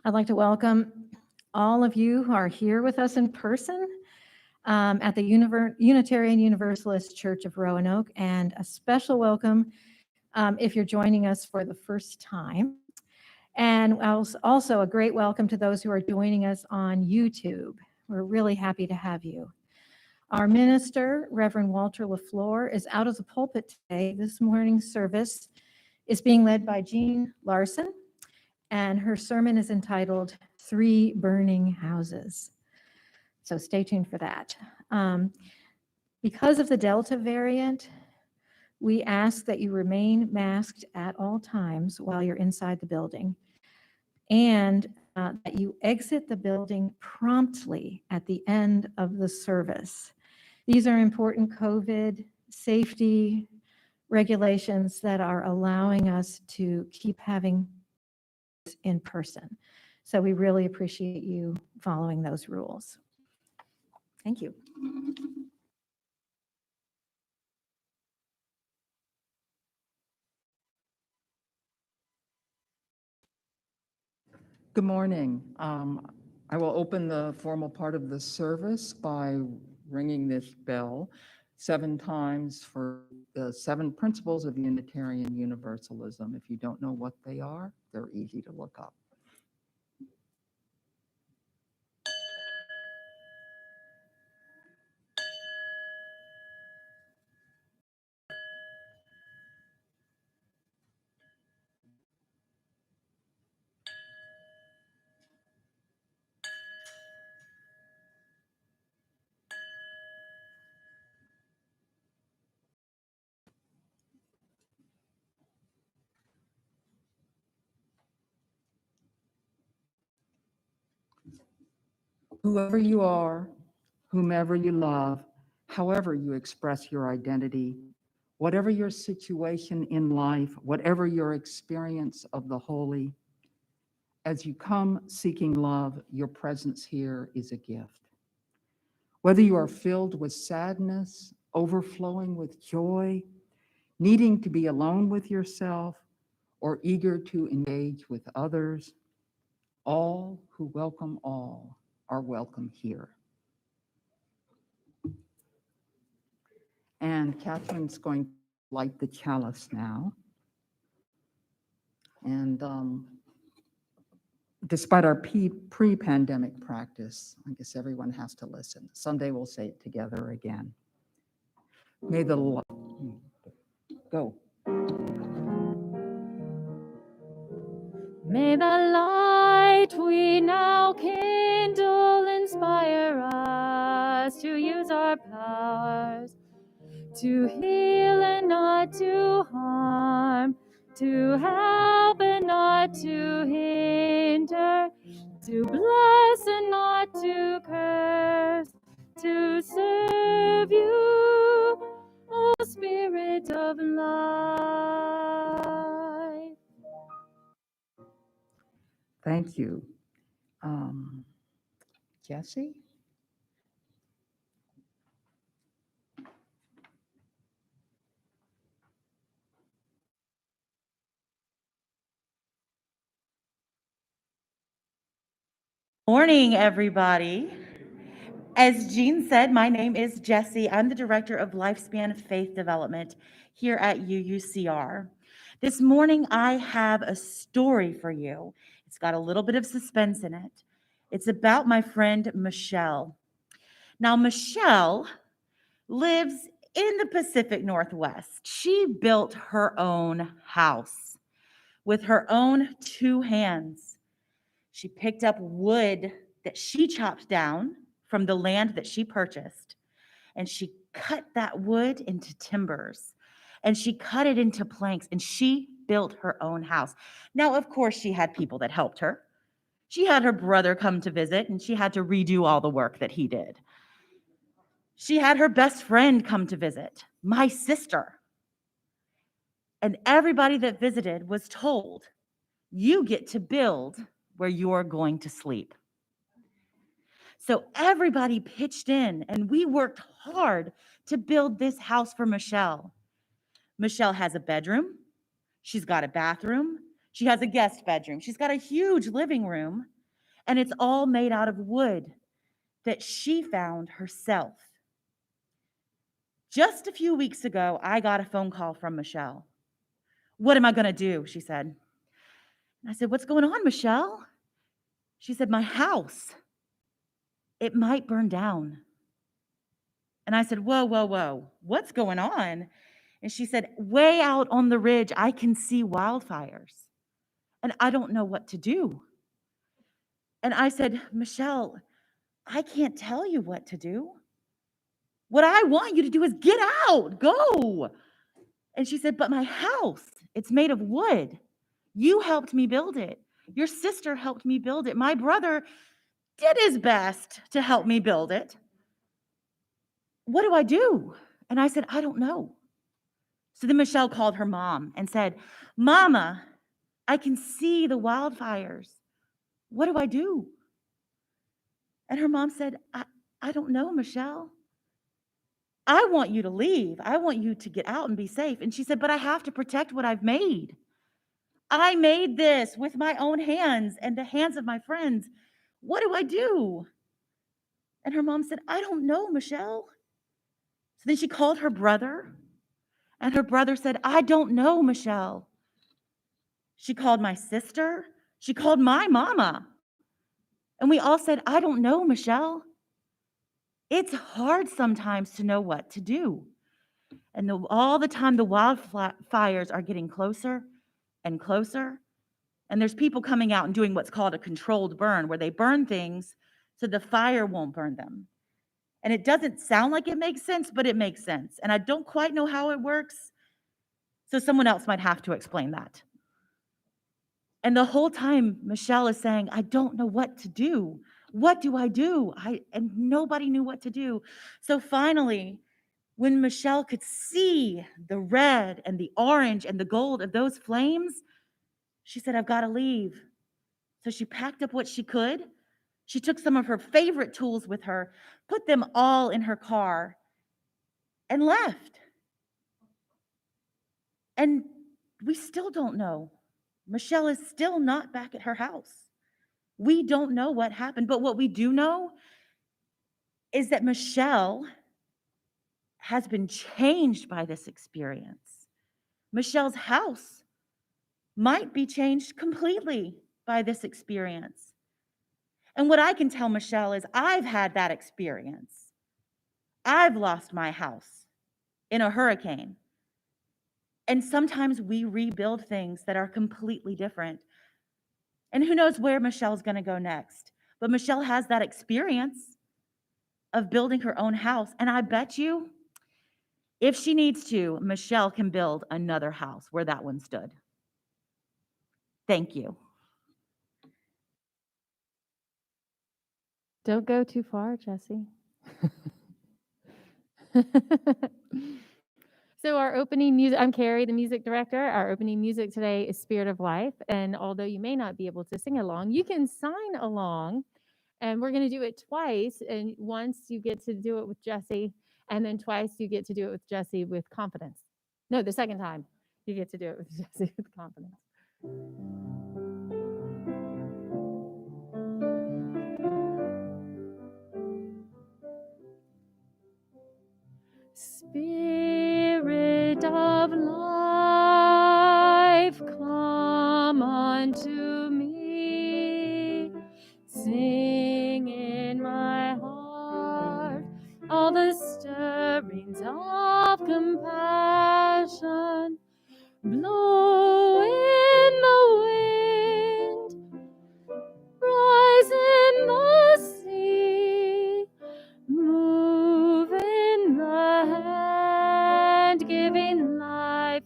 I'd like to welcome all of you who are here with us in person at the Unitarian Universalist Church of Roanoke, and a special welcome if you're joining us for the first time. And also a great welcome to those who are joining us on YouTube. We're really happy to have you. Our minister, Reverend Walter LaFleur, is out of the pulpit today. This morning's service is being led by Jean Larson, and her sermon is entitled 3 Burning Houses. So stay tuned for that. Because of the Delta variant, we ask that you remain masked at all times while you're inside the building, and that you exit the building promptly at the end of the service. These are important COVID safety regulations that are allowing us to keep having in person. So we really appreciate you following those rules. Thank you. Good morning. I will open the formal part of the service by ringing this bell 7 times for the 7 principles of Unitarian Universalism. If you don't know what they are, they're easy to look up. Whoever you are, whomever you love, however you express your identity, whatever your situation in life, whatever your experience of the holy, as you come seeking love, your presence here is a gift. Whether you are filled with sadness, overflowing with joy, needing to be alone with yourself, or eager to engage with others, all who welcome all are welcome here. And Catherine's going to light the chalice now. And despite our pre-pandemic practice, I guess everyone has to listen. Someday we'll say it together again. May the light, go. May the light we now kindle inspire us to use our powers to heal and not to harm, to help and not to hinder, to bless and not to curse, to serve you, O Spirit of life. Thank you. Jesse? Morning, everybody. As Jean said, my name is Jessie. I'm the Director of Lifespan Faith Development here at UUCR. This morning, I have a story for you. It's got a little bit of suspense in it. It's about my friend, Michelle. Now, Michelle lives in the Pacific Northwest. She built her own house with her own 2 hands. She picked up wood that she chopped down from the land that she purchased, and she cut that wood into timbers, and she cut it into planks, and she built her own house. Now, of course, she had people that helped her. She had her brother come to visit, and she had to redo all the work that he did. She had her best friend come to visit, my sister. And everybody that visited was told, you get to build where you're going to sleep. So everybody pitched in, and we worked hard to build this house for Michelle. Michelle has a bedroom. She's got a bathroom. She has a guest bedroom. She's got a huge living room. and it's all made out of wood that she found herself. Just a few weeks ago, I got a phone call from Michelle. "What am I going to do?" she said. And I said, "What's going on, Michelle?" She said, "My house, it might burn down." And I said, "Whoa, whoa, whoa, what's going on?" And she said, "Way out on the ridge, I can see wildfires, and I don't know what to do." And I said, "Michelle, I can't tell you what to do. What I want you to do is get out, go." And she said, "But my house, it's made of wood. You helped me build it. Your sister helped me build it. My brother did his best to help me build it. What do I do?" And I said, "I don't know." So then Michelle called her mom and said, "Mama, I can see the wildfires. What do I do?" And her mom said, I don't know, Michelle. I want you to leave. I want you to get out and be safe." And she said, "But I have to protect what I've made. I made this with my own hands and the hands of my friends. What do I do?" And her mom said, "I don't know, Michelle." So then she called her brother, and her brother said, "I don't know, Michelle." She called my sister. She called my mama. And we all said, "I don't know, Michelle." It's hard sometimes to know what to do. And all the time, the wildfires are getting closer and closer. And there's people coming out and doing what's called a controlled burn, where they burn things so the fire won't burn them. And it doesn't sound like it makes sense, but it makes sense. And I don't quite know how it works, so someone else might have to explain that. And the whole time, Michelle is saying, "I don't know what to do. What do I do?" And nobody knew what to do. So finally, when Michelle could see the red and the orange and the gold of those flames, she said, "I've got to leave." So she packed up what she could. She took some of her favorite tools with her, put them all in her car, and left. And we still don't know. Michelle is still not back at her house. We don't know what happened, but what we do know is that Michelle has been changed by this experience. Michelle's house might be changed completely by this experience. And what I can tell Michelle is, I've had that experience. I've lost my house in a hurricane. And sometimes we rebuild things that are completely different. And who knows where Michelle's going to go next. But Michelle has that experience of building her own house. And I bet you, if she needs to, Michelle can build another house where that one stood. Thank you. Don't go too far, Jesse. So our opening music, I'm Carrie, the music director. Our opening music today is Spirit of Life. And although you may not be able to sing along, you can sign along. And we're going to do it twice. And once you get to do it with Jesse, and then twice you get to do it with Jesse with confidence. No, the second time you get to do it with Jesse with confidence. Spirit of life, come unto me. Sing in my heart all the stirrings of compassion. Blow in the wind, rise in the sea, move in the hand, giving life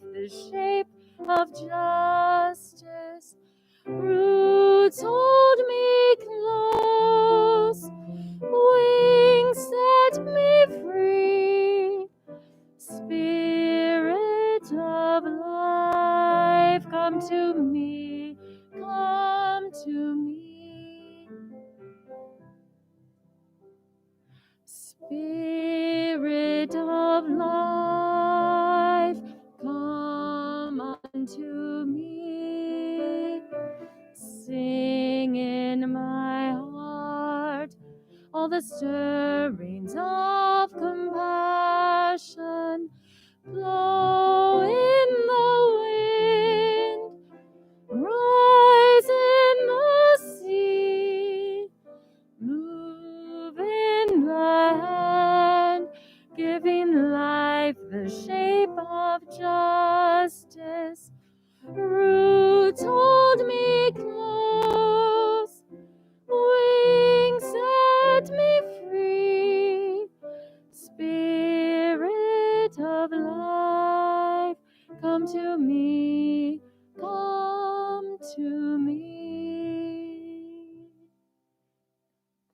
the stirrings of compassion blow in the wind, rise in the sea, move in the hand, giving life the shape of justice. Roots hold me close, wings set me free. Spirit of life, come to me, come to me.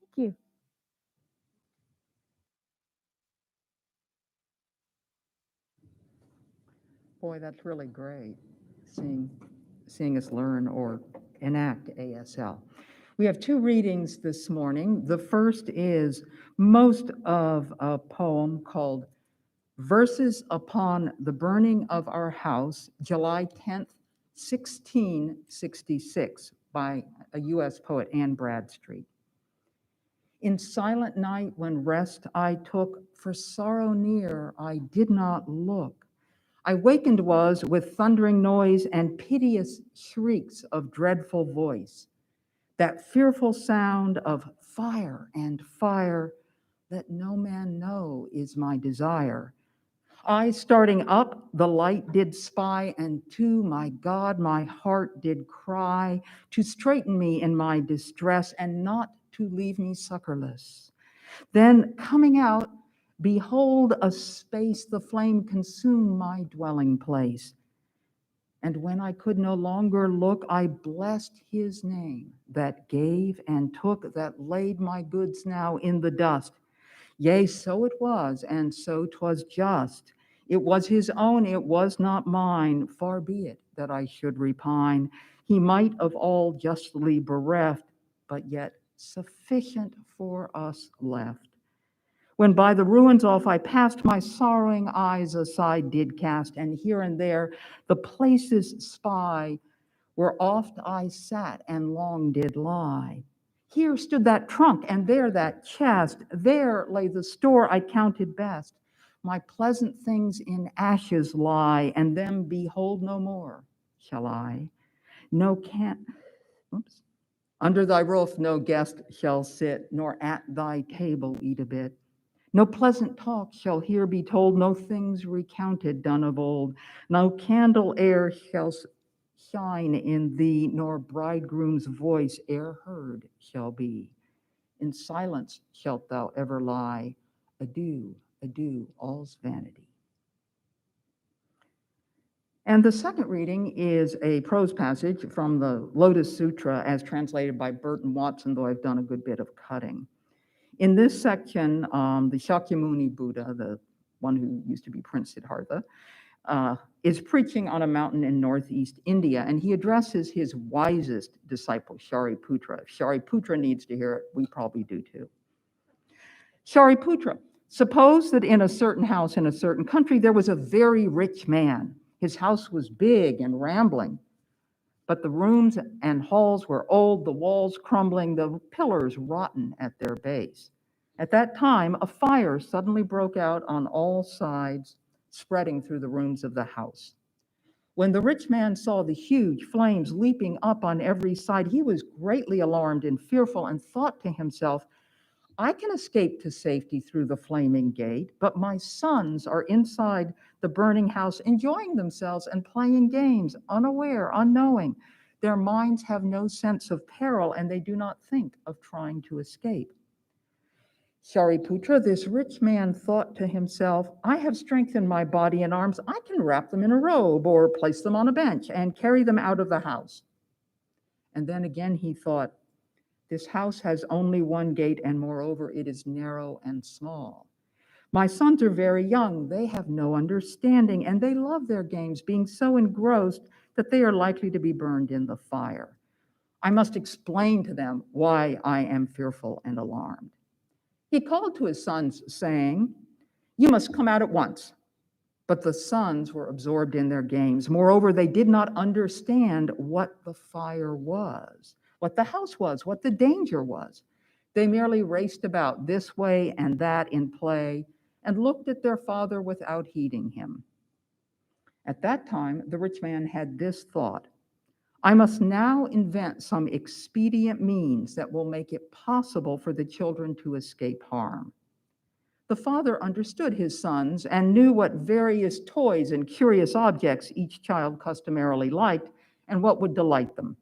Thank you. Boy, that's really great, seeing us learn or enact ASL. We have two readings this morning. The first is most of a poem called Verses Upon the Burning of Our House, July 10th, 1666, by a U.S. poet, Anne Bradstreet. In silent night when rest I took, for sorrow near I did not look. I wakened was with thundering noise and piteous shrieks of dreadful voice. That fearful sound of fire and fire, let no man know is my desire. I starting up, the light did spy, and to my God my heart did cry, to straighten me in my distress, and not to leave me succorless. Then coming out, behold a space, the flame consumed my dwelling place. And when I could no longer look, I blessed his name that gave and took, that laid my goods now in the dust. Yea, so it was, and so 'twas just. It was his own, it was not mine. Far be it that I should repine. He might of all justly bereft, but yet sufficient for us left. When by the ruins off I passed, my sorrowing eyes aside did cast, and here and there the places spy, where oft I sat and long did lie. Here stood that trunk, and there that chest. There lay the store I counted best. My pleasant things in ashes lie, and them behold no more, shall I? No oops. Under thy roof no guest shall sit, nor at thy table eat a bit. No pleasant talk shall here be told, no things recounted done of old. No candle e'er shall shine in thee, nor bridegroom's voice e'er heard shall be. In silence shalt thou ever lie. Adieu, adieu, all's vanity. And the second reading is a prose passage from the Lotus Sutra as translated by Burton Watson, though I've done a good bit of cutting. In this section, the Shakyamuni Buddha, the one who used to be Prince Siddhartha, is preaching on a mountain in northeast India, and he addresses his wisest disciple, Shariputra. If Shariputra needs to hear it, we probably do too. Shariputra, suppose that in a certain house in a certain country there was a very rich man. His house was big and rambling, but the rooms and halls were old, the walls crumbling, the pillars rotten at their base. At that time, a fire suddenly broke out on all sides, spreading through the rooms of the house. When the rich man saw the huge flames leaping up on every side, he was greatly alarmed and fearful and thought to himself, I can escape to safety through the flaming gate, but my sons are inside the burning house enjoying themselves and playing games, unaware, unknowing. Their minds have no sense of peril, and they do not think of trying to escape. Shariputra, this rich man thought to himself, I have strength in my body and arms. I can wrap them in a robe or place them on a bench and carry them out of the house. And then again he thought, this house has only one gate, and moreover, it is narrow and small. My sons are very young. They have no understanding, and they love their games, being so engrossed that they are likely to be burned in the fire. I must explain to them why I am fearful and alarmed. He called to his sons, saying, you must come out at once. But the sons were absorbed in their games. Moreover, they did not understand what the fire was, what the house was, what the danger was. They merely raced about this way and that in play and looked at their father without heeding him. At that time, the rich man had this thought: I must now invent some expedient means that will make it possible for the children to escape harm. The father understood his sons and knew what various toys and curious objects each child customarily liked and what would delight them.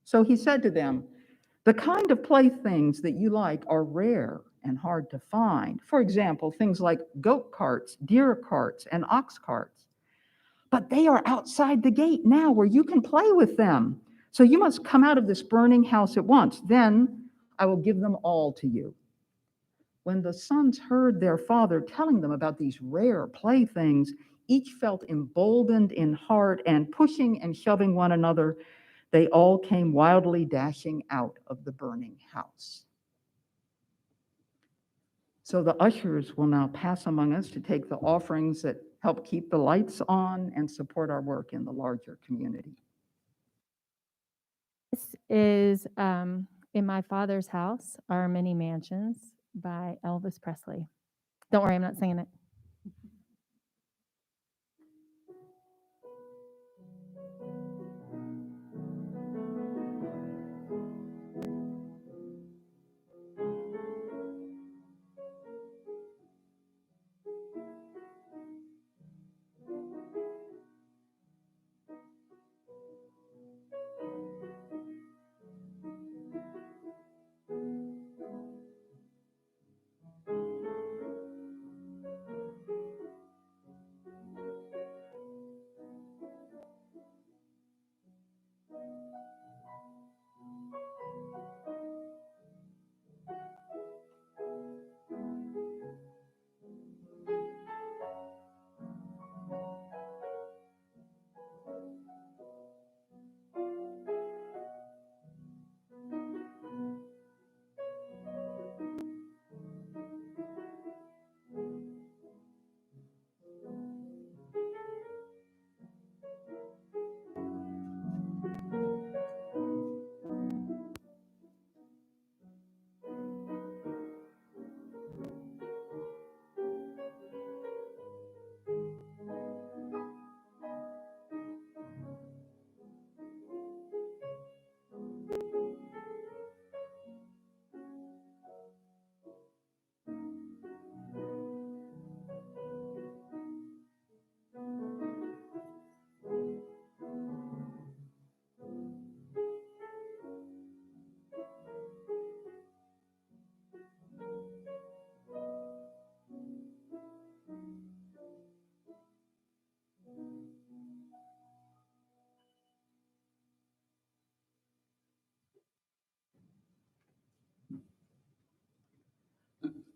So he said to them, the kind of playthings that you like are rare and hard to find. For example, things like goat carts, deer carts, and ox carts. But they are outside the gate now where you can play with them. So you must come out of this burning house at once. Then I will give them all to you. When the sons heard their father telling them about these rare playthings, each felt emboldened in heart, and pushing and shoving one another, they all came wildly dashing out of the burning house. So the ushers will now pass among us to take the offerings that help keep the lights on and support our work in the larger community. This is In My Father's House Are Many Mansions by Elvis Presley. Don't worry, I'm not singing it.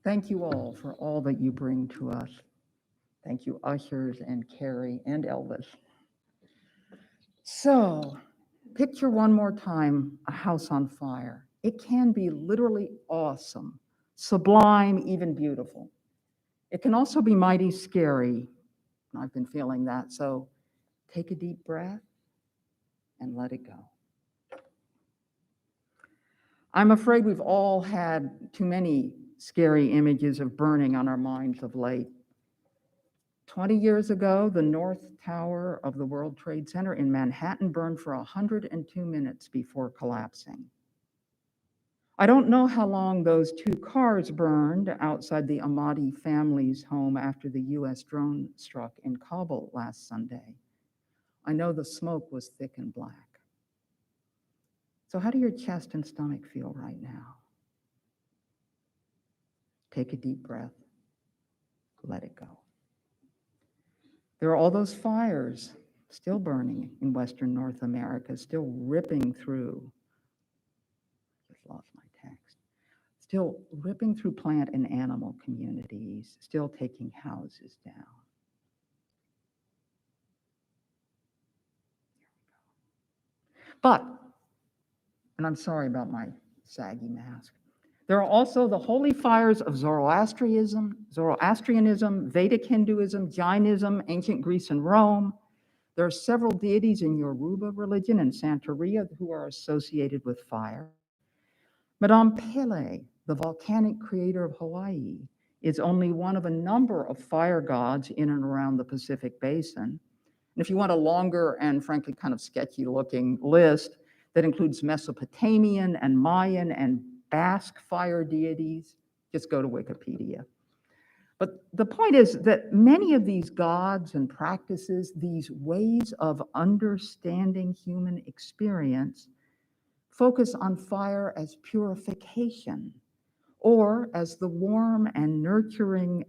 Thank you all for all that you bring to us. Thank you, ushers and Carrie and Elvis. So, picture one more time a house on fire. It can be literally awesome, sublime, even beautiful. It can also be mighty scary. I've been feeling that, so take a deep breath and let it go. I'm afraid we've all had too many scary images of burning on our minds of late. 20 years ago, the North Tower of the World Trade Center in Manhattan burned for 102 minutes before collapsing. I don't know how long those 2 cars burned outside the Ahmadi family's home after the US drone struck in Kabul last Sunday. I know the smoke was thick and black. So how do your chest and stomach feel right now? Take a deep breath. Let it go. There are all those fires still burning in Western North America, still ripping through. Just lost my text. Still ripping through plant and animal communities, still taking houses down. But, and I'm sorry about my saggy mask, there are also the holy fires of Zoroastrianism, Vedic Hinduism, Jainism, ancient Greece and Rome. There are several deities in Yoruba religion and Santeria who are associated with fire. Madame Pele, the volcanic creator of Hawaii, is only one of a number of fire gods in and around the Pacific Basin. And if you want a longer and frankly kind of sketchy looking list that includes Mesopotamian and Mayan and Basque fire deities, just go to Wikipedia. But the point is that many of these gods and practices, these ways of understanding human experience, focus on fire as purification, or as the warm and nurturing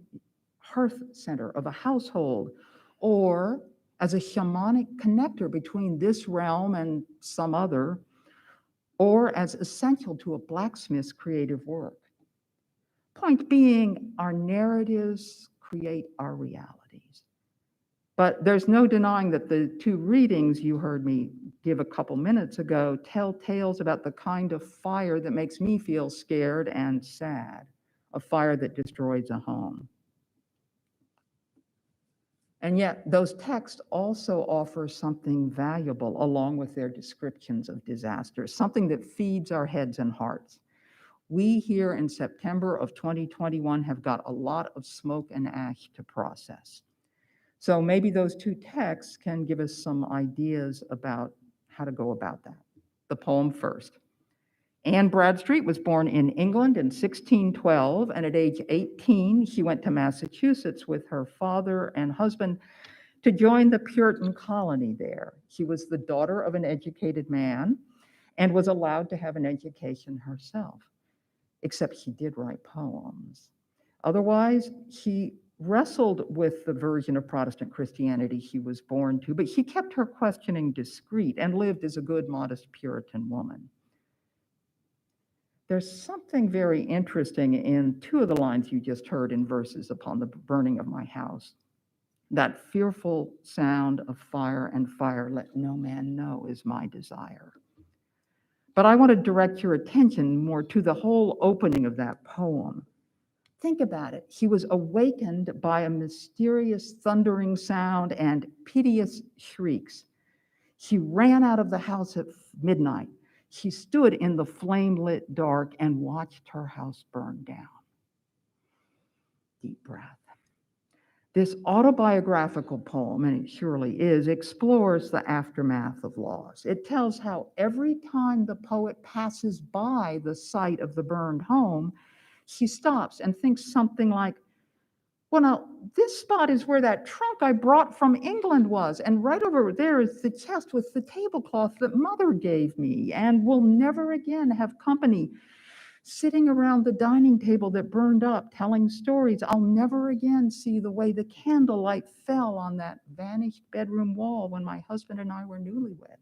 hearth center of a household, or as a shamanic connector between this realm and some other, or as essential to a blacksmith's creative work. Point being, our narratives create our realities. But there's no denying that the two readings you heard me give a couple minutes ago tell tales about the kind of fire that makes me feel scared and sad, a fire that destroys a home. And yet those texts also offer something valuable along with their descriptions of disasters, something that feeds our heads and hearts. We here in September of 2021 have got a lot of smoke and ash to process. So maybe those two texts can give us some ideas about how to go about that. The poem first. Anne Bradstreet was born in England in 1612, and at age 18, she went to Massachusetts with her father and husband to join the Puritan colony there. She was the daughter of an educated man and was allowed to have an education herself, except she did write poems. Otherwise, she wrestled with the version of Protestant Christianity she was born to, but she kept her questioning discreet and lived as a good, modest Puritan woman. There's something very interesting in two of the lines you just heard in verses upon the burning of my house. That fearful sound of fire and fire, let no man know, is my desire. But I want to direct your attention more to the whole opening of that poem. Think about it. She was awakened by a mysterious thundering sound and piteous shrieks. She ran out of the house at midnight. She stood in the flame-lit dark and watched her house burn down. Deep breath. This autobiographical poem, and it surely is, explores the aftermath of loss. It tells how every time the poet passes by the site of the burned home, she stops and thinks something like, well, now, this spot is where that trunk I brought from England was, and right over there is the chest with the tablecloth that Mother gave me, and we'll never again have company sitting around the dining table that burned up, telling stories. I'll never again see the way the candlelight fell on that vanished bedroom wall when my husband and I were newlywed.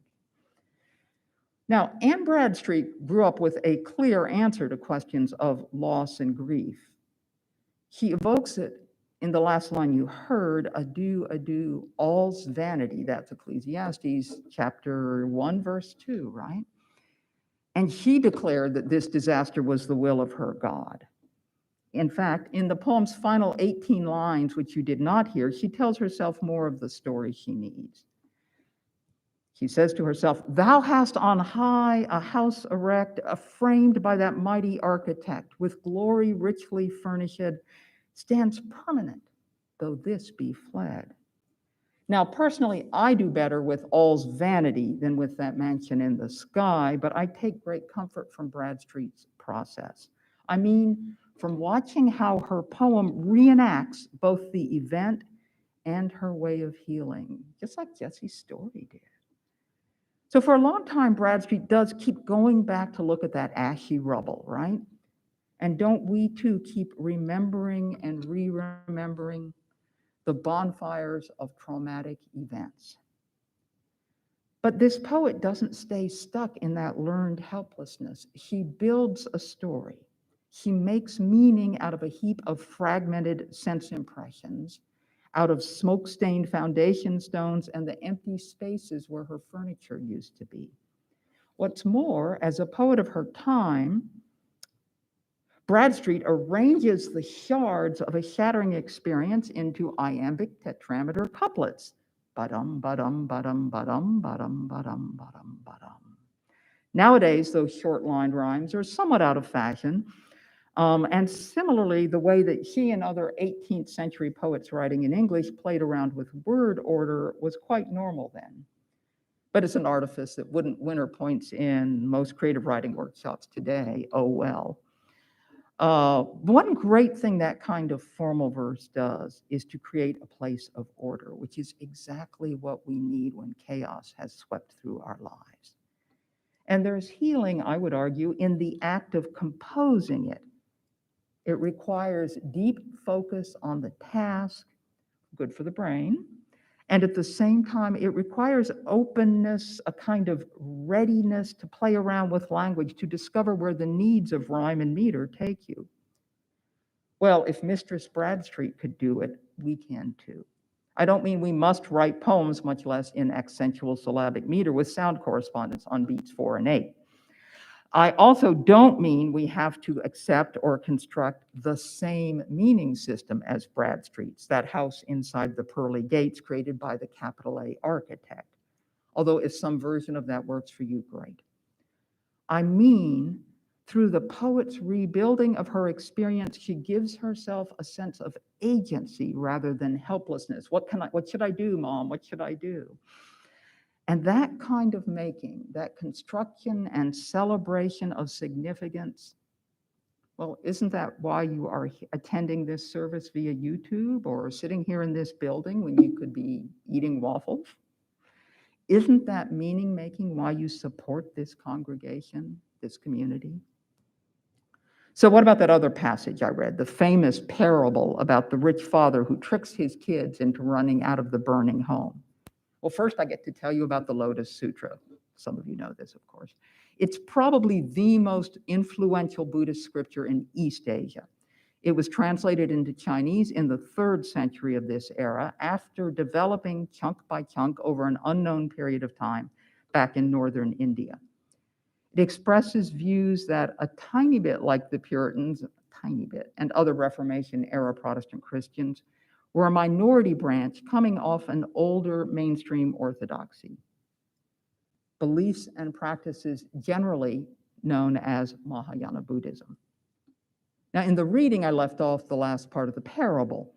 Now, Anne Bradstreet grew up with a clear answer to questions of loss and grief. She evokes it in the last line you heard, adieu, adieu, all's vanity. That's Ecclesiastes chapter 1, verse 2, right? And she declared that this disaster was the will of her God. In fact, in the poem's final 18 lines, which you did not hear, she tells herself more of the story she needs. She says to herself, thou hast on high a house erect, framed by that mighty architect, with glory richly furnished, stands permanent, though this be fled. Now, personally, I do better with all's vanity than with that mansion in the sky, but I take great comfort from Bradstreet's process. I mean, from watching how her poem reenacts both the event and her way of healing, just like Jesse's story did. So for a long time, Bradstreet does keep going back to look at that ashy rubble, right? And don't we too keep remembering and re-remembering the bonfires of traumatic events? But this poet doesn't stay stuck in that learned helplessness. She builds a story. She makes meaning out of a heap of fragmented sense impressions, out of smoke-stained foundation stones and the empty spaces where her furniture used to be. What's more, as a poet of her time, Bradstreet arranges the shards of a shattering experience into iambic tetrameter couplets. Ba-dum, ba-dum, ba-dum, ba-dum, ba-dum, ba-dum, ba-dum, ba-dum. Nowadays, those short-lined rhymes are somewhat out of fashion. And similarly, the way that he and other 18th century poets writing in English played around with word order was quite normal then. But it's an artifice that wouldn't win her points in most creative writing workshops today. Oh, well. One great thing that kind of formal verse does is to create a place of order, which is exactly what we need when chaos has swept through our lives. And there's healing, I would argue, in the act of composing it. It requires deep focus on the task, good for the brain, and at the same time, it requires openness, a kind of readiness to play around with language, to discover where the needs of rhyme and meter take you. Well, if Mistress Bradstreet could do it, we can too. I don't mean we must write poems, much less in accentual syllabic meter with sound correspondence on beats 4 and 8. I also don't mean we have to accept or construct the same meaning system as Bradstreet's, that house inside the pearly gates created by the capital A architect. Although if some version of that works for you, great. I mean, through the poet's rebuilding of her experience, she gives herself a sense of agency rather than helplessness. What should I do, Mom? What should I do? And that kind of making, that construction and celebration of significance, well, isn't that why you are attending this service via YouTube or sitting here in this building when you could be eating waffles? Isn't that meaning making why you support this congregation, this community? So what about that other passage I read, the famous parable about the rich father who tricks his kids into running out of the burning home? Well, first I get to tell you about the Lotus Sutra. Some of you know this, of course. It's probably the most influential Buddhist scripture in East Asia. It was translated into Chinese in the 3rd century of this era after developing chunk by chunk over an unknown period of time back in northern India. It expresses views that a tiny bit like the Puritans, a tiny bit, and other Reformation-era Protestant Christians were a minority branch coming off an older mainstream orthodoxy. Beliefs and practices generally known as Mahayana Buddhism. Now, in the reading, I left off the last part of the parable.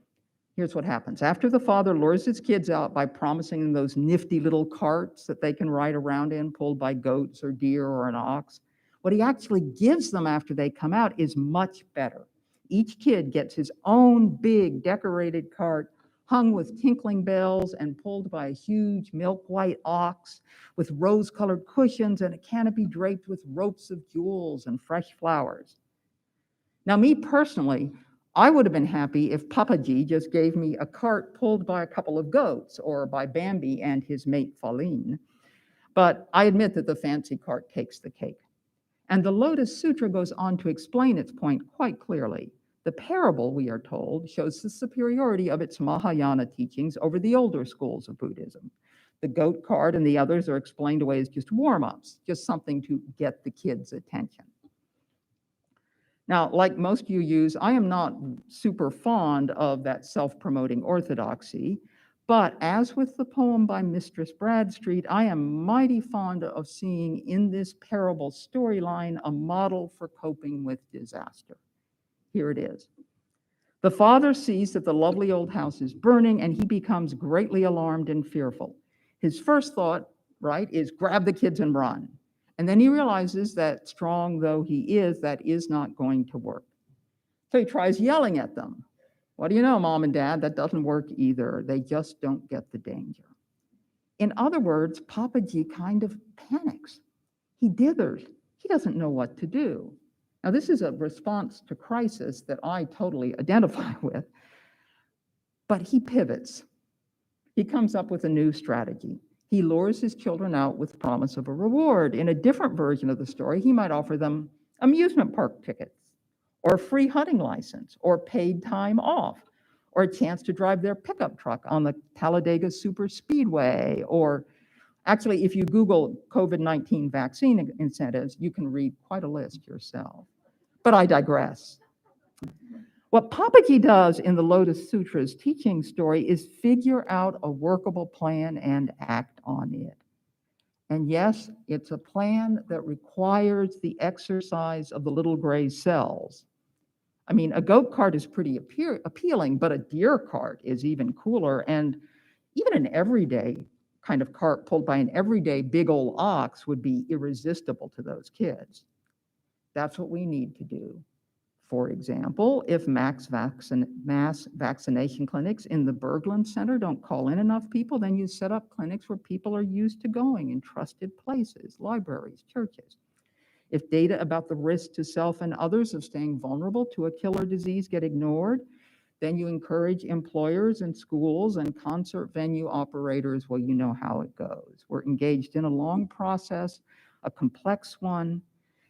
Here's what happens. After the father lures his kids out by promising them those nifty little carts that they can ride around in, pulled by goats or deer or an ox, what he actually gives them after they come out is much better. Each kid gets his own big decorated cart hung with tinkling bells and pulled by a huge milk-white ox with rose-colored cushions and a canopy draped with ropes of jewels and fresh flowers. Now, me personally, I would have been happy if Papaji just gave me a cart pulled by a couple of goats or by Bambi and his mate Faline. But I admit that the fancy cart takes the cake. And the Lotus Sutra goes on to explain its point quite clearly. The parable, we are told, shows the superiority of its Mahayana teachings over the older schools of Buddhism. The goat cart and the others are explained away as just warm-ups, just something to get the kids' attention. Now, like most UUs, I am not super fond of that self-promoting orthodoxy, but as with the poem by Mistress Bradstreet, I am mighty fond of seeing in this parable storyline a model for coping with disaster. Here it is. The father sees that the lovely old house is burning and he becomes greatly alarmed and fearful. His first thought, right, is grab the kids and run. And then he realizes that strong though he is, that is not going to work. So he tries yelling at them. What do you know, Mom and Dad? That doesn't work either. They just don't get the danger. In other words, Papaji kind of panics. He dithers. He doesn't know what to do. Now, this is a response to crisis that I totally identify with, but he pivots. He comes up with a new strategy. He lures his children out with promise of a reward. In a different version of the story, he might offer them amusement park tickets, or a free hunting license, or paid time off, or a chance to drive their pickup truck on the Talladega Super Speedway, or actually, if you Google COVID-19 vaccine incentives, you can read quite a list yourself. But I digress. What Papaji does in the Lotus Sutra's teaching story is figure out a workable plan and act on it. And yes, it's a plan that requires the exercise of the little gray cells. I mean, a goat cart is pretty appealing, but a deer cart is even cooler. And even an everyday kind of cart pulled by an everyday big old ox would be irresistible to those kids. That's what we need to do. For example, if mass vaccination clinics in the Berglund Center don't call in enough people, then you set up clinics where people are used to going in trusted places, libraries, churches. If data about the risk to self and others of staying vulnerable to a killer disease get ignored, then you encourage employers and schools and concert venue operators. Well, you know how it goes. We're engaged in a long process, a complex one,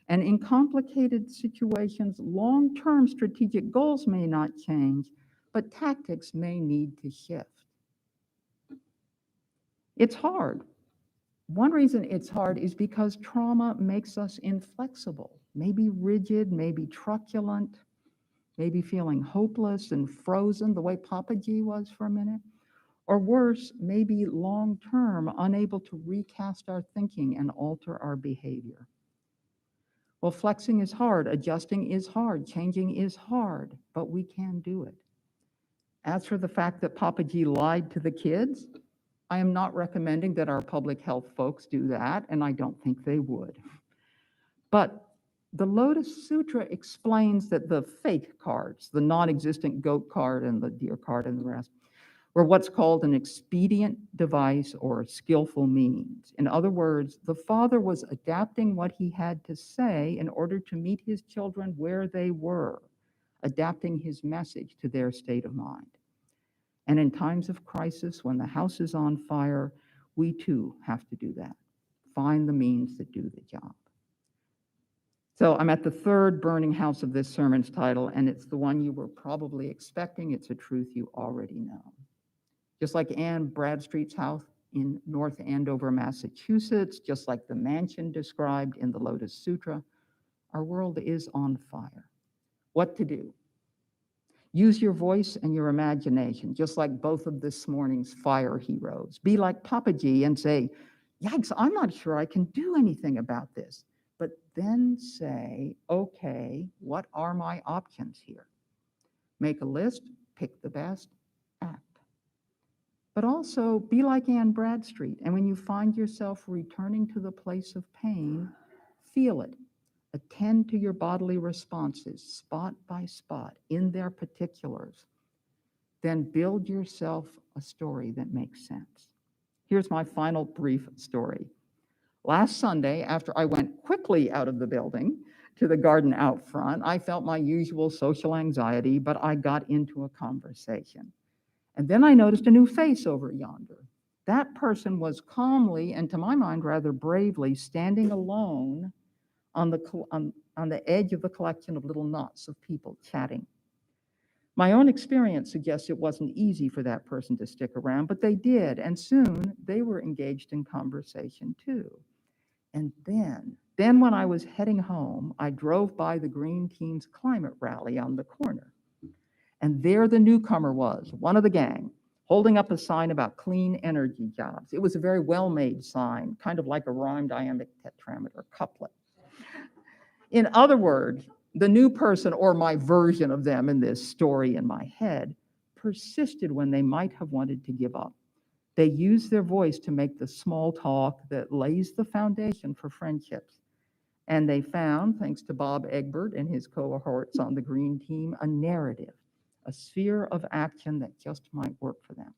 and in complicated situations, long-term strategic goals may not change, but tactics may need to shift. It's hard. One reason it's hard is because trauma makes us inflexible, maybe rigid, maybe truculent, maybe feeling hopeless and frozen the way Papa G was for a minute. Or worse, maybe long-term, unable to recast our thinking and alter our behavior. Well, flexing is hard, adjusting is hard, changing is hard, but we can do it. As for the fact that Papa G lied to the kids, I am not recommending that our public health folks do that, and I don't think they would. But the Lotus Sutra explains that the fake cards, the non-existent goat card and the deer card and the rest, were what's called an expedient device or skillful means. In other words, the father was adapting what he had to say in order to meet his children where they were, adapting his message to their state of mind. And in times of crisis, when the house is on fire, we too have to do that. Find the means that do the job. So I'm at the third burning house of this sermon's title, and it's the one you were probably expecting. It's a truth you already know. Just like Anne Bradstreet's house in North Andover, Massachusetts, just like the mansion described in the Lotus Sutra, our world is on fire. What to do? Use your voice and your imagination, just like both of this morning's fire heroes. Be like Papa G and say, yikes, I'm not sure I can do anything about this. But then say, okay, what are my options here? Make a list, pick the best, act. But also be like Anne Bradstreet, and when you find yourself returning to the place of pain, feel it. Attend to your bodily responses, spot by spot, in their particulars. Then build yourself a story that makes sense. Here's my final brief story. Last Sunday, after I went quickly out of the building to the garden out front, I felt my usual social anxiety, but I got into a conversation. And then I noticed a new face over yonder. That person was calmly, and to my mind, rather bravely, standing alone on the edge of the collection of little knots of people chatting. My own experience suggests it wasn't easy for that person to stick around, but they did, and soon they were engaged in conversation too. And then when I was heading home, I drove by the Green Team's climate rally on the corner. And there the newcomer was, one of the gang, holding up a sign about clean energy jobs. It was a very well-made sign, kind of like a rhymed iambic tetrameter couplet. In other words, the new person, or my version of them in this story in my head, persisted when they might have wanted to give up. They used their voice to make the small talk that lays the foundation for friendships. And they found, thanks to Bob Egbert and his cohorts on the Green Team, a narrative, a sphere of action that just might work for them.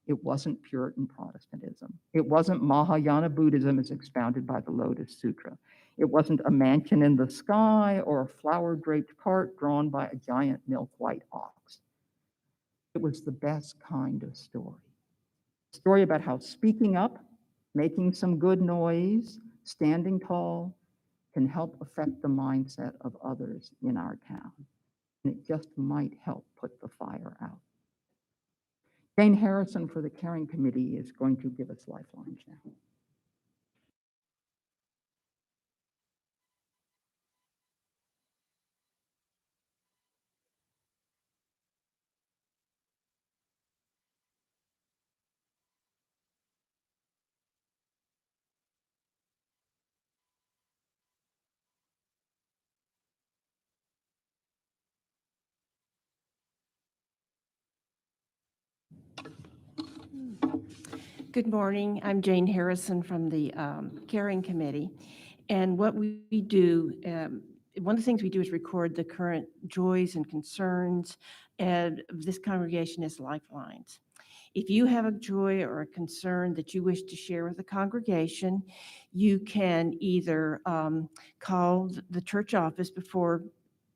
It wasn't Puritan Protestantism. It wasn't Mahayana Buddhism as expounded by the Lotus Sutra. It wasn't a mansion in the sky or a flower-draped cart drawn by a giant milk-white ox. It was the best kind of story. A story about how speaking up, making some good noise, standing tall, can help affect the mindset of others in our town. And it just might help put the fire out. Jane Harrison for the Caring Committee is going to give us lifelines now. Good morning. I'm Jane Harrison from the Caring Committee. And what we do, one of the things we do is record the current joys and concerns of this congregation as lifelines. If you have a joy or a concern that you wish to share with the congregation, you can either call the church office before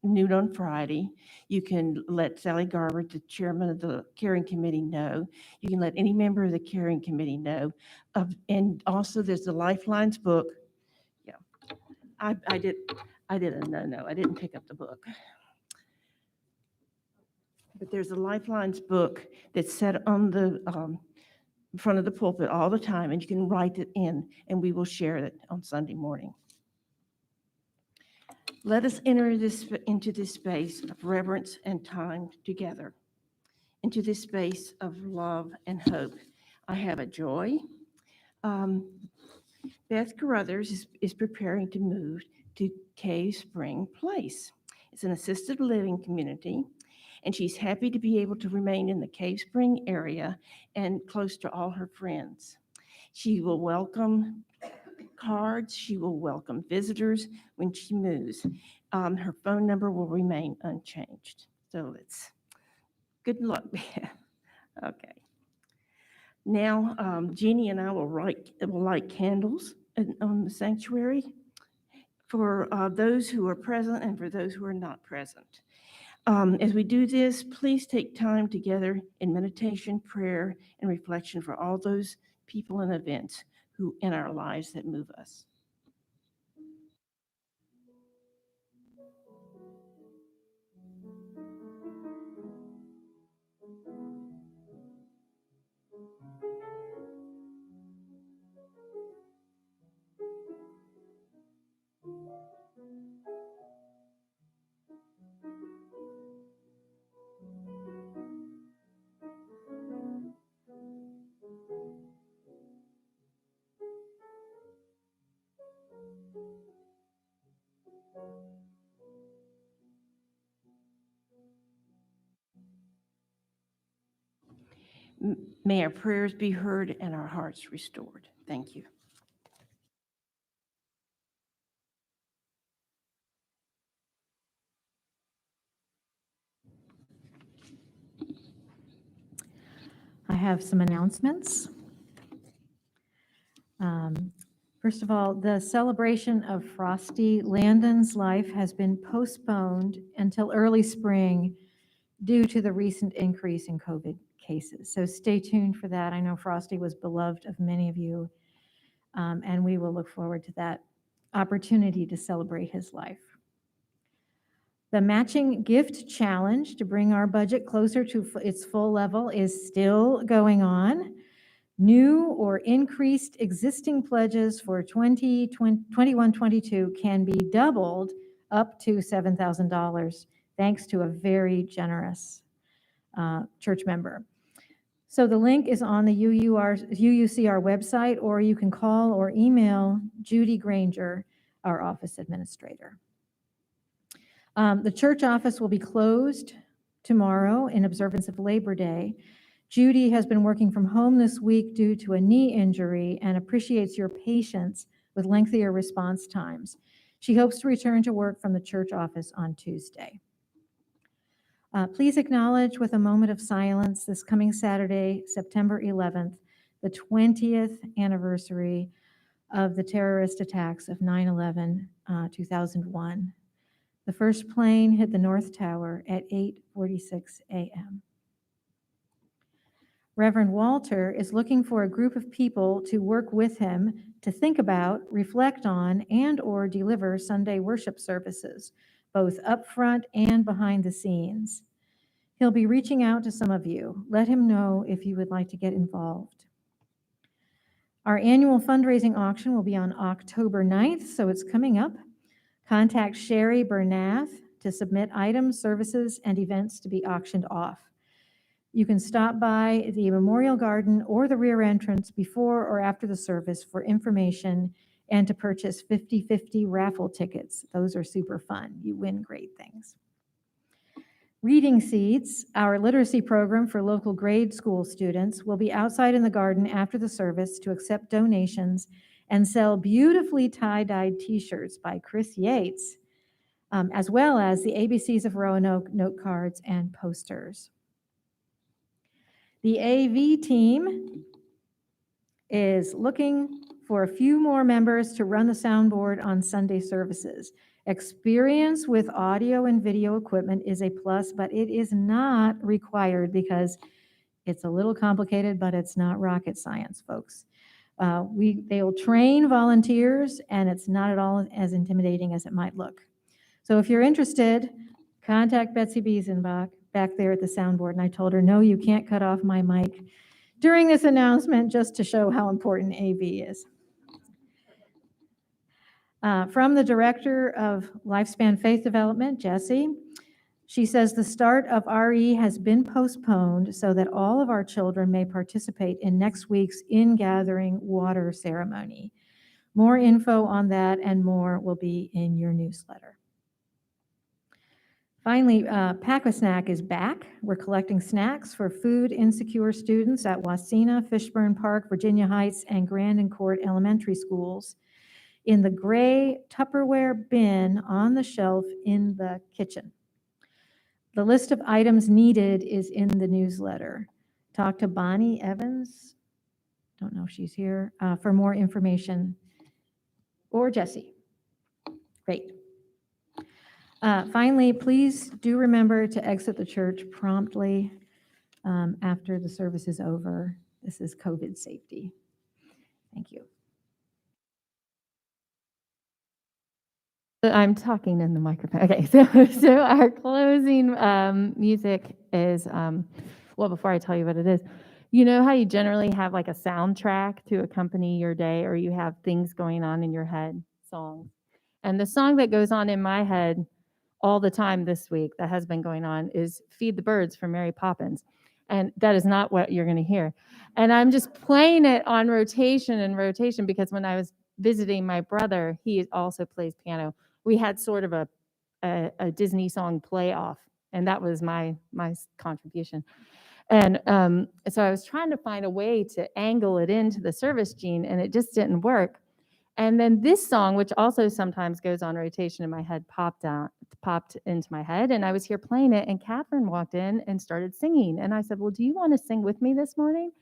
noon on Friday. You can let Sally Garber, the chairman of the Caring Committee, know. You can let any member of the Caring Committee know. And also there's the Lifelines book. Yeah, I did a no. I didn't pick up the book. But there's a Lifelines book that's set on the front of the pulpit all the time, and you can write it in, and we will share it on Sunday morning. Let us enter into this space of reverence and time together, into this space of love and hope. I have a joy. Beth Carruthers is preparing to move to Cave Spring Place. It's an assisted living community, and she's happy to be able to remain in the Cave Spring area and close to all her friends. She will welcome cards. She will welcome visitors when she moves. Her phone number will remain unchanged. So it's good luck. Okay. Now, Jeannie and I will light candles on the sanctuary for those who are present and for those who are not present. As we do this, please take time together in meditation, prayer, and reflection for all those people and events who in our lives that move us. May our prayers be heard and our hearts restored. Thank you. I have some announcements. First of all, the celebration of Frosty Landon's life has been postponed until early spring due to the recent increase in COVID cases. So stay tuned for that. I know Frosty was beloved of many of you, and we will look forward to that opportunity to celebrate his life. The matching gift challenge to bring our budget closer to its full level is still going on. New or increased existing pledges for 21-22 can be doubled up to $7,000, thanks to a very generous church member. So the link is on the UUCR website, or you can call or email Judy Granger, our office administrator. The church office will be closed tomorrow in observance of Labor Day. Judy has been working from home this week due to a knee injury and appreciates your patience with lengthier response times. She hopes to return to work from the church office on Tuesday. Please acknowledge with a moment of silence this coming Saturday, September 11th, the 20th anniversary of the terrorist attacks of 9/11, 2001. The first plane hit the North Tower at 8:46 a.m. Reverend Walter is looking for a group of people to work with him to think about, reflect on, and/or deliver Sunday worship services, both up front and behind the scenes. He'll be reaching out to some of you. Let him know if you would like to get involved. Our annual fundraising auction will be on October 9th, so it's coming up. Contact Sherry Bernath to submit items, services, and events to be auctioned off. You can stop by the Memorial Garden or the rear entrance before or after the service for information and to purchase 50/50 raffle tickets. Those are super fun. You win great things. Reading Seeds, our literacy program for local grade school students, will be outside in the garden after the service to accept donations and sell beautifully tie-dyed t-shirts by Chris Yates, as well as the ABCs of Roanoke note cards and posters. The AV team is looking for a few more members to run the soundboard on Sunday services. Experience with audio and video equipment is a plus, but it is not required because it's a little complicated, but it's not rocket science, folks. They will train volunteers, and it's not at all as intimidating as it might look. So if you're interested, contact Betsy Biesenbach back there at the soundboard. And I told her, no, you can't cut off my mic during this announcement, just to show how important AV is. From the Director of Lifespan Faith Development, Jessie, she says the start of RE has been postponed so that all of our children may participate in next week's in-gathering water ceremony. More info on that and more will be in your newsletter. Finally, Pack-A-Snack is back. We're collecting snacks for food insecure students at Wasena, Fishburne Park, Virginia Heights, and Grandin Court Elementary Schools in the gray Tupperware bin on the shelf in the kitchen. The list of items needed is in the newsletter. Talk to Bonnie Evans, don't know if she's here, for more information, or Jessie. Great. Finally, please do remember to exit the church promptly after the service is over. This is COVID safety. Thank you. I'm talking in the microphone. Okay, so our closing music is, well, before I tell you what it is, you know how you generally have like a soundtrack to accompany your day, or you have things going on in your head, songs. And the song that goes on in my head all the time this week that has been going on is Feed the Birds from Mary Poppins. And that is not what you're going to hear. And I'm just playing it on rotation and rotation because when I was visiting my brother, he also plays piano. We had sort of a Disney song play off, and that was my contribution. And so I was trying to find a way to angle it into the service, Gene, and it just didn't work. And then this song, which also sometimes goes on rotation in my head, popped into my head, and I was here playing it, and Catherine walked in and started singing. And I said, well, do you want to sing with me this morning?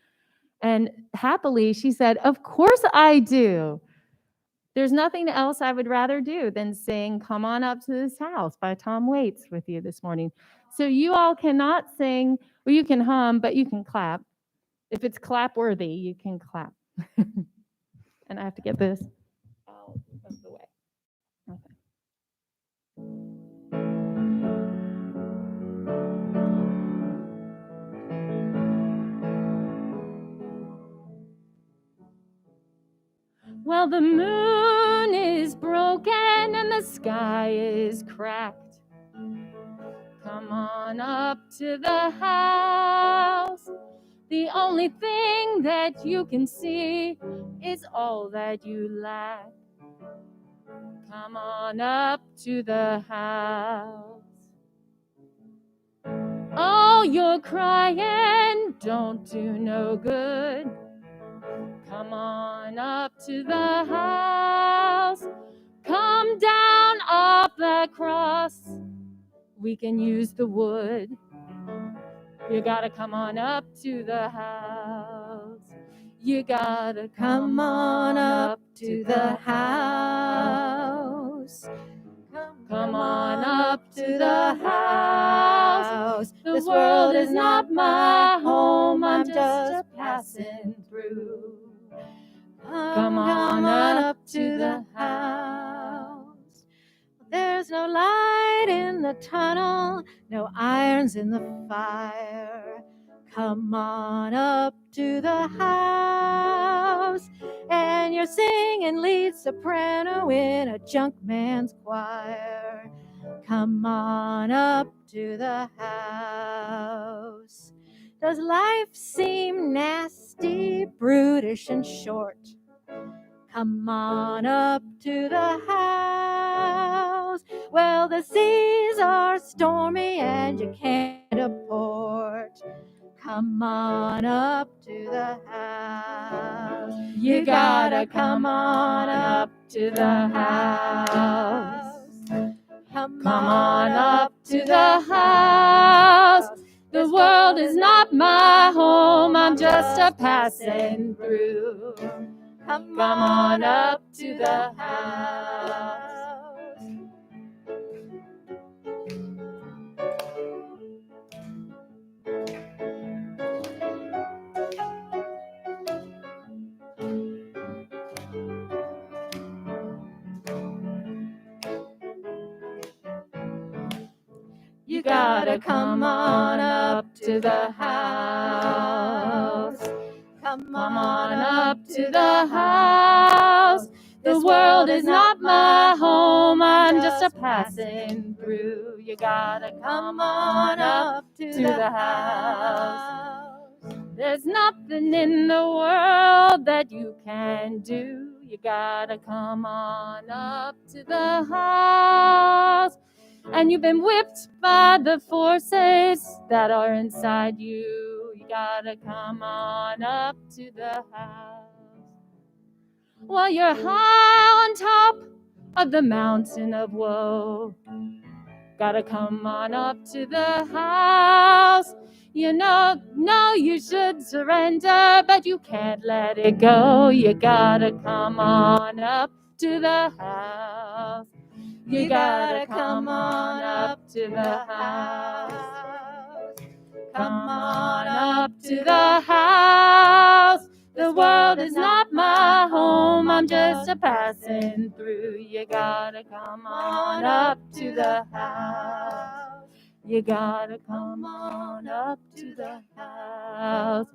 And happily, she said, of course I do. There's nothing else I would rather do than sing Come On Up to This House by Tom Waits with you this morning. So you all cannot sing, or you can hum, but you can clap. If it's clap worthy, you can clap. And I have to get this out of the way. Okay. Well, the moon is broken and the sky is cracked. Come on up to the house. The only thing that you can see is all that you lack. Come on up to the house. Oh, you're crying, don't do no good. Come on up to the house. Come down off the cross. We can use the wood. You gotta come on up to the house. You gotta come on up to the house. Come on up to the house. This world is not my home, I'm just passing through. Come on up to the house. There's no light in the tunnel, no irons in the fire. Come on up to the house, and you're singing lead soprano in a junk man's choir. Come on up to the house. Does life seem nasty, brutish, and short? Come on up to the house. Well, the seas skies are stormy and you can't afford. Come on up to the house. You gotta come on up to the house. Come on up to the house. The world is not my home, I'm just a passing through. Come on up to the house. You gotta come on up to the house. Come on up to the house. The world is not my home, I'm just a passing through. You gotta come on up to the house. There's nothing in the world that you can do. You gotta come on up to the house. And you've been whipped by the forces that are inside you. You gotta come on up to the house. While you're high on top of the mountain of woe, gotta come on up to the house. You know you should surrender, but you can't let it go. You gotta come on up to the house. You gotta come on up to the house. Come on up to the house. The world is not my home, I'm just a passing through. You gotta come on up to the house. You gotta come on up to the house.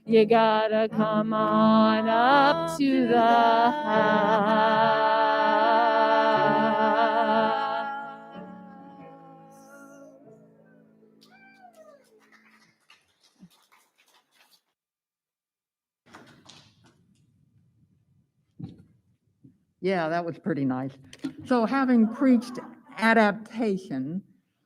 You gotta come on up to the house. Yeah, that was pretty nice. So having preached adaptation,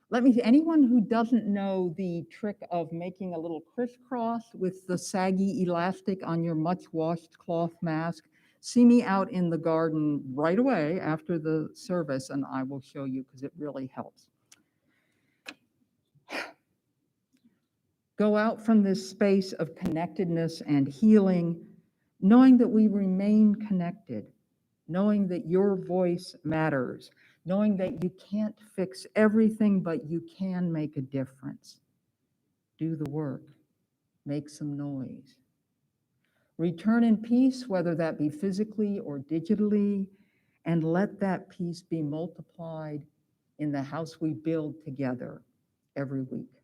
let me see, anyone who doesn't know the trick of making a little crisscross with the saggy elastic on your much washed cloth mask, see me out in the garden right away after the service and I will show you because it really helps. Go out from this space of connectedness and healing, knowing that we remain connected, knowing that your voice matters, knowing that you can't fix everything, but you can make a difference. Do the work, make some noise. Return in peace, whether that be physically or digitally, and let that peace be multiplied in the house we build together every week.